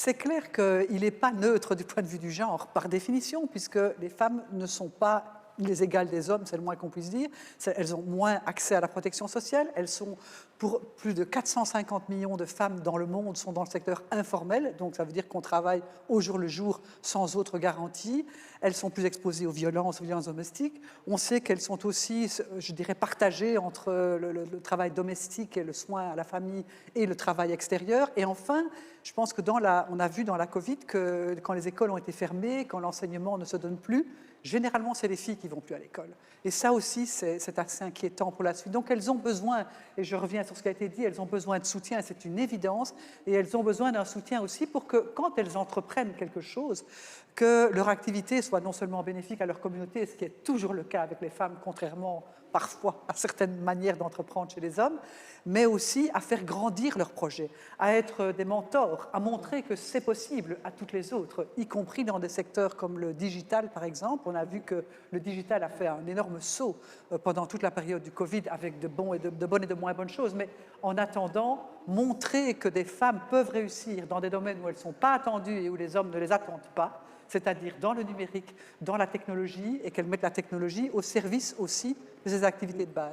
C'est clair qu'il n'est pas neutre du point de vue du genre, par définition, puisque les femmes ne sont pas les égales des hommes, c'est le moins qu'on puisse dire. Elles ont moins accès à la protection sociale. Elles sont, pour plus de 450 millions de femmes dans le monde, sont dans le secteur informel. Donc ça veut dire qu'on travaille au jour le jour sans autre garantie. Elles sont plus exposées aux violences domestiques. On sait qu'elles sont aussi, je dirais, partagées entre le travail domestique et le soin à la famille et le travail extérieur. Et enfin, je pense que on a vu dans la Covid que quand les écoles ont été fermées, quand l'enseignement ne se donne plus, généralement, c'est les filles qui ne vont plus à l'école. Et ça aussi, c'est assez inquiétant pour la suite. Donc, elles ont besoin, et je reviens sur ce qui a été dit, elles ont besoin de soutien, c'est une évidence, et elles ont besoin d'un soutien aussi pour que, quand elles entreprennent quelque chose, que leur activité soit non seulement bénéfique à leur communauté, ce qui est toujours le cas avec les femmes, contrairement parfois à certaines manières d'entreprendre chez les hommes, mais aussi à faire grandir leurs projets, à être des mentors, à montrer que c'est possible à toutes les autres, y compris dans des secteurs comme le digital, par exemple. On a vu que le digital a fait un énorme saut pendant toute la période du Covid avec de bonnes et de moins bonnes choses, mais en attendant, montrer que des femmes peuvent réussir dans des domaines où elles ne sont pas attendues et où les hommes ne les attendent pas, c'est-à-dire dans le numérique, dans la technologie, et qu'elles mettent la technologie au service aussi de ces activités de base.